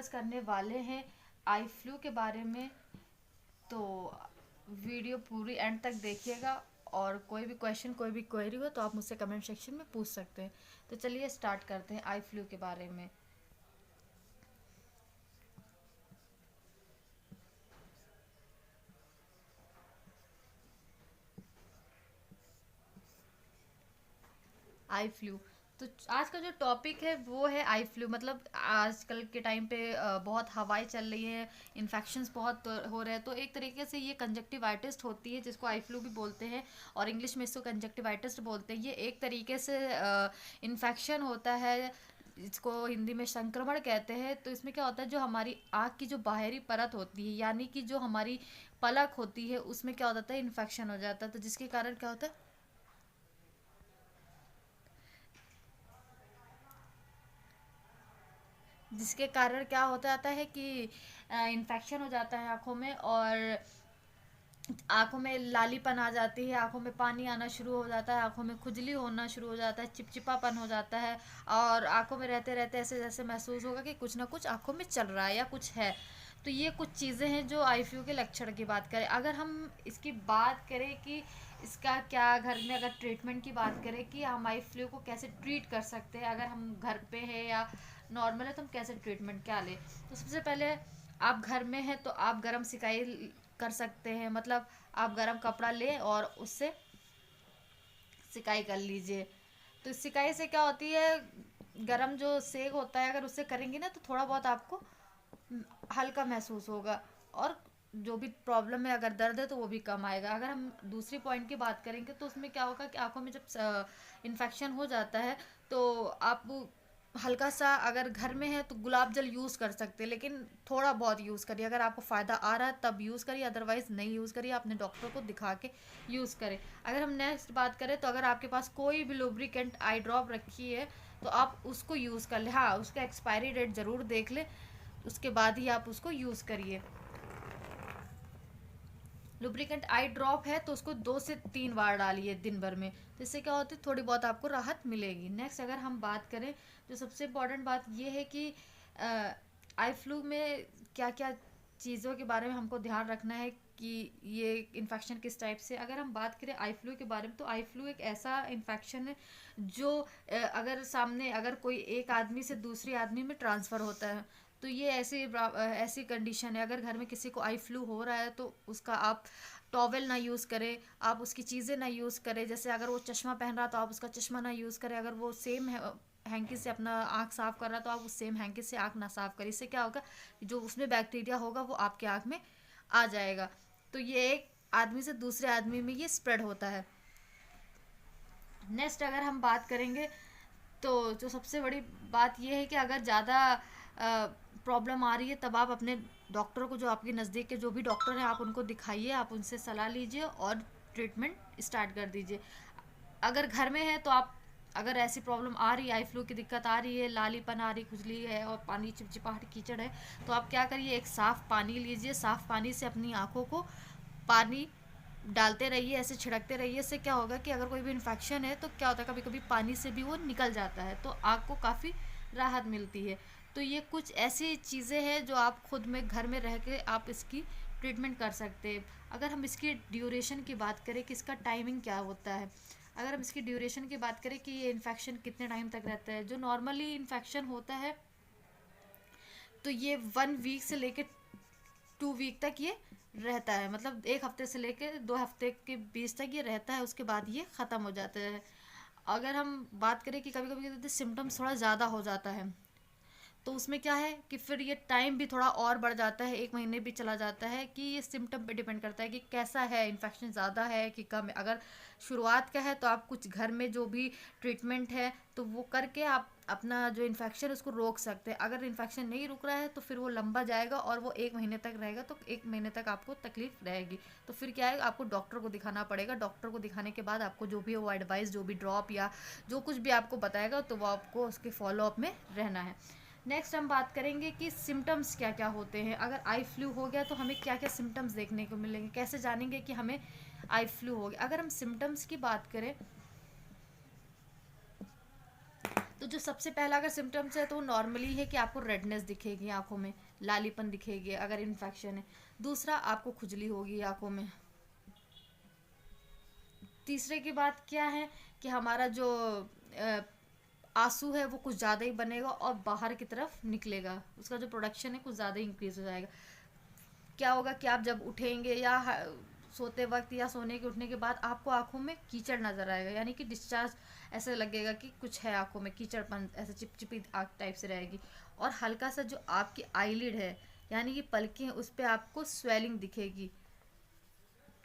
Discuss करने वाले हैं आई फ्लू के बारे में। तो वीडियो पूरी एंड तक देखिएगा और कोई भी क्वेश्चन कोई भी क्वेरी हो तो आप मुझसे कमेंट सेक्शन में पूछ सकते हैं। तो चलिए स्टार्ट करते हैं आई फ्लू के बारे में। आई फ्लू, तो आज का जो टॉपिक है वो है आई फ्लू। मतलब आजकल के टाइम पे बहुत हवाएं चल रही है, इन्फेक्शंस बहुत हो रहे हैं। तो एक तरीके से ये कंजक्टिवाइटिस होती है जिसको आई फ्लू भी बोलते हैं और इंग्लिश में इसको कंजक्टिवाइटिस बोलते हैं। ये एक तरीके से इन्फेक्शन होता है, इसको हिंदी में संक्रमण कहते हैं। तो इसमें क्या होता है, जो हमारी आँख की जो बाहरी परत होती है यानी कि जो हमारी पलक होती है उसमें क्या हो जाता है, इन्फेक्शन हो जाता है। तो जिसके कारण क्या होता है, जिसके कारण क्या होता जाता है कि इन्फेक्शन हो जाता है आँखों में, और आँखों में लालीपन आ जाती है, आँखों में पानी आना शुरू हो जाता है, आँखों में खुजली होना शुरू हो जाता है, चिपचिपापन हो जाता है। और आँखों में रहते रहते ऐसे जैसे महसूस होगा कि कुछ ना कुछ आँखों में चल रहा है या कुछ है। तो ये कुछ चीज़ें हैं जो आई फ्लू के लक्षण की बात करें। अगर हम इसकी बात करें कि इसका क्या घर में अगर ट्रीटमेंट की बात करें कि हम आई फ्लू को कैसे ट्रीट कर सकते हैं, अगर हम घर पे हैं या नॉर्मल है तो हम कैसे ट्रीटमेंट क्या लें। तो सबसे पहले आप घर में हैं तो आप गर्म सिकाई कर सकते हैं। मतलब आप गर्म कपड़ा लें और उससे सिकाई कर लीजिए। तो इस सिकाई से क्या होती है, गर्म जो सेक होता है अगर उससे करेंगे ना तो थोड़ा बहुत आपको हल्का महसूस होगा, और जो भी प्रॉब्लम है अगर दर्द है तो वो भी कम आएगा। अगर हम दूसरी पॉइंट की बात करेंगे तो उसमें क्या होगा कि आंखों में जब इन्फेक्शन हो जाता है तो आप हल्का सा अगर घर में है तो गुलाब जल यूज़ कर सकते हैं, लेकिन थोड़ा बहुत यूज़ करिए। अगर आपको फ़ायदा आ रहा है तब यूज़ करिए, अदरवाइज़ नहीं यूज़ करिए, अपने डॉक्टर को दिखा के यूज़ करें। अगर हम नेक्स्ट बात करें तो अगर आपके पास कोई भी लुब्रिकेंट आई ड्रॉप रखी है तो आप उसको यूज़ कर लें। हाँ, उसका एक्सपायरी डेट ज़रूर देख लें, उसके बाद ही आप उसको यूज़ करिए। लुब्रिकेंट आई ड्रॉप है तो उसको 2 से 3 बार डालिए दिन भर में, तो इससे क्या होती है थोड़ी बहुत आपको राहत मिलेगी। नेक्स्ट अगर हम बात करें जो सबसे इम्पोर्टेंट बात ये है कि आई फ्लू में क्या क्या चीज़ों के बारे में हमको ध्यान रखना है कि ये इन्फेक्शन किस टाइप से। अगर हम बात करें आई फ्लू के बारे में तो आई फ्लू एक ऐसा इन्फेक्शन है जो अगर सामने अगर कोई एक आदमी से दूसरे आदमी में ट्रांसफ़र होता है। तो ये ऐसी ऐसी कंडीशन है, अगर घर में किसी को आई फ्लू हो रहा है तो उसका आप टॉवेल ना यूज़ करें, आप उसकी चीज़ें ना यूज़ करें। जैसे अगर वो चश्मा पहन रहा तो आप उसका चश्मा ना यूज़ करें, अगर वो सेम हैंकी से अपना आँख साफ़ कर रहा तो आप उस सेम हैंकी से आँख ना साफ़ करें। इससे क्या होगा, जो उसमें बैक्टीरिया होगा वो आपके आँख में आ जाएगा। तो ये एक आदमी से दूसरे आदमी में ये स्प्रेड होता है। नेक्स्ट अगर हम बात करेंगे तो जो सबसे बड़ी बात यह है कि अगर ज़्यादा प्रॉब्लम आ रही है तब आप अपने डॉक्टर को, जो आपके नज़दीक के जो भी डॉक्टर हैं आप उनको दिखाइए, आप उनसे सलाह लीजिए और ट्रीटमेंट स्टार्ट कर दीजिए। अगर घर में है तो आप, अगर ऐसी प्रॉब्लम आ रही है, आई फ्लू की दिक्कत आ रही है, लालीपन आ रही, खुजली है और पानी चिपचिपाहट कीचड़ है, तो आप क्या करिए, एक साफ़ पानी लीजिए, साफ़ पानी से अपनी आँखों को पानी डालते रहिए, ऐसे छिड़कते रहिए। इससे क्या होगा कि अगर कोई भी इन्फेक्शन है तो क्या होता है कभी कभी पानी से भी वो निकल जाता है, तो आँख को काफ़ी राहत मिलती है। तो ये कुछ ऐसी चीज़ें हैं जो आप खुद में घर में रह के आप इसकी ट्रीटमेंट कर सकते हैं। अगर हम इसकी ड्यूरेशन की बात करें कि इसका टाइमिंग क्या होता है, अगर हम इसकी ड्यूरेशन की बात करें कि ये इन्फेक्शन कितने टाइम तक रहता है, जो नॉर्मली इन्फेक्शन होता है तो ये 1 वीक से लेकर 2 वीक तक ये रहता है। मतलब 1 हफ्ते से लेकर 2 हफ्ते के बीच तक ये रहता है, उसके बाद ये ख़त्म हो जाता है। अगर हम बात करें कि कभी कभी सिम्टम्स थोड़ा ज़्यादा हो जाता है तो उसमें क्या है कि फिर ये टाइम भी थोड़ा और बढ़ जाता है, 1 महीने भी चला जाता है। कि ये सिम्टम पे डिपेंड करता है कि कैसा है, इन्फेक्शन ज़्यादा है कि कम है। अगर शुरुआत का है तो आप कुछ घर में जो भी ट्रीटमेंट है तो वो करके आप अपना जो इन्फेक्शन है उसको रोक सकते हैं। अगर इन्फेक्शन नहीं रुक रहा है तो फिर वो लंबा जाएगा और वो 1 महीने तक रहेगा, तो 1 महीने तक आपको तकलीफ रहेगी। तो फिर क्या है, आपको डॉक्टर को दिखाना पड़ेगा। डॉक्टर को दिखाने के बाद आपको जो भी वो एडवाइस, जो भी ड्रॉप या जो कुछ भी आपको बताएगा तो वो आपको उसके फॉलोअप में रहना है। नेक्स्ट हम बात करेंगे कि सिम्टम्स क्या क्या होते हैं। अगर आई फ्लू हो गया तो हमें क्या क्या सिम्टम्स देखने को मिलेंगे, कैसे जानेंगे कि हमें आई फ्लू हो गया। अगर हम सिम्टम्स की बात करें तो जो सबसे पहला अगर सिम्टम्स है तो नॉर्मली है कि आपको रेडनेस दिखेगी आंखों में, लालीपन दिखेगी अगर इन्फेक्शन है। दूसरा, आपको खुजली होगी आंखों में। तीसरे की बात क्या है कि हमारा जो आंसू है वो कुछ ज़्यादा ही बनेगा और बाहर की तरफ निकलेगा, उसका जो प्रोडक्शन है कुछ ज़्यादा ही इंक्रीज हो जाएगा। क्या होगा कि आप जब उठेंगे या सोते वक्त या सोने के उठने के बाद आपको आंखों में कीचड़ नज़र आएगा, यानी कि डिस्चार्ज ऐसे लगेगा कि कुछ है आंखों में, कीचड़पन ऐसे चिपचिपी आँख टाइप से रहेगी। और हल्का सा जो आपकी आईलिड है यानी कि पलकें हैं उस पर आपको स्वेलिंग दिखेगी।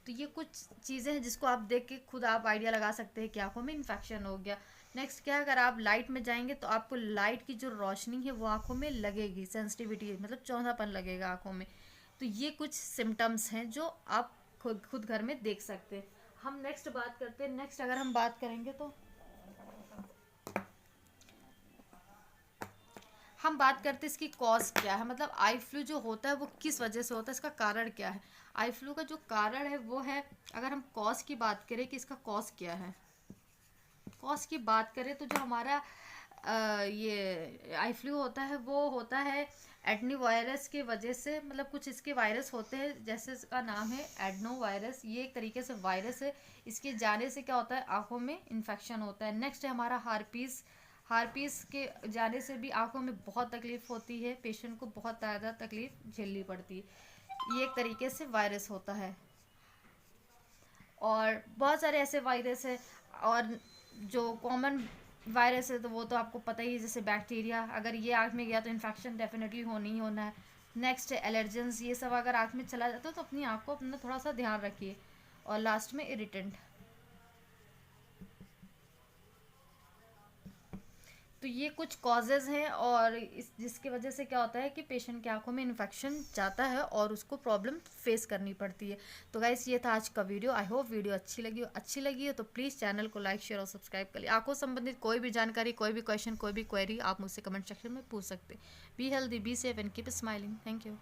तो ये कुछ चीज़ें हैं जिसको आप देख के खुद आप आइडिया लगा सकते हैं कि आंखों में इन्फेक्शन हो गया। नेक्स्ट क्या है, अगर आप लाइट में जाएंगे तो आपको लाइट की जो रोशनी है वो आंखों में लगेगी, सेंसिटिविटी मतलब चौंधापन लगेगा आंखों में। तो ये कुछ सिम्टम्स हैं जो आप खुद घर में देख सकते हैं। हम नेक्स्ट बात करते हैं। नेक्स्ट अगर हम बात करेंगे तो हम बात करते हैं इसकी कॉज क्या है, मतलब आई फ्लू जो होता है वो किस वजह से होता है, इसका कारण क्या है। आई फ्लू का जो कारण है वो है, अगर हम कॉज की बात करें कि इसका कॉज क्या है, कॉज की बात करें तो जो हमारा ये आई फ्लू होता है वो होता है एडनो वायरस के वजह से, मतलब कुछ इसके वायरस होते हैं, जैसे इसका नाम है एडनो वायरस, ये एक तरीके से वायरस है। इसके जाने से क्या होता है, आंखों में इन्फेक्शन होता है। नेक्स्ट है हमारा हार्पीस। हार्पीस के जाने से भी आंखों में बहुत तकलीफ होती है, पेशेंट को बहुत ज़्यादा तकलीफ झेलनी पड़ती है। ये एक तरीके से वायरस होता है। और बहुत सारे ऐसे वायरस है, और जो कॉमन वायरस है तो वो तो आपको पता ही है, जैसे बैक्टीरिया, अगर ये आँख में गया तो इन्फेक्शन डेफिनेटली होनी ही होना है। नेक्स्ट है एलर्जेंस, ये सब अगर आँख में चला जाता है तो अपनी आँख को अपना थोड़ा सा ध्यान रखिए। और लास्ट में इरिटेंट। तो ये कुछ कॉजेज़ हैं, और इस जिसकी वजह से क्या होता है कि पेशेंट की आंखों में इन्फेक्शन जाता है और उसको प्रॉब्लम फेस करनी पड़ती है। तो गाइस ये था आज का वीडियो। आई होप वीडियो अच्छी लगी हो तो प्लीज़ चैनल को लाइक शेयर और सब्सक्राइब कर लिया। आंखों संबंधित कोई भी जानकारी, कोई भी क्वेश्चन, कोई भी क्वेरी आप मुझसे कमेंट सेक्शन में पूछ सकते हैं। Be healthy, be safe and keep smiling. Thank you.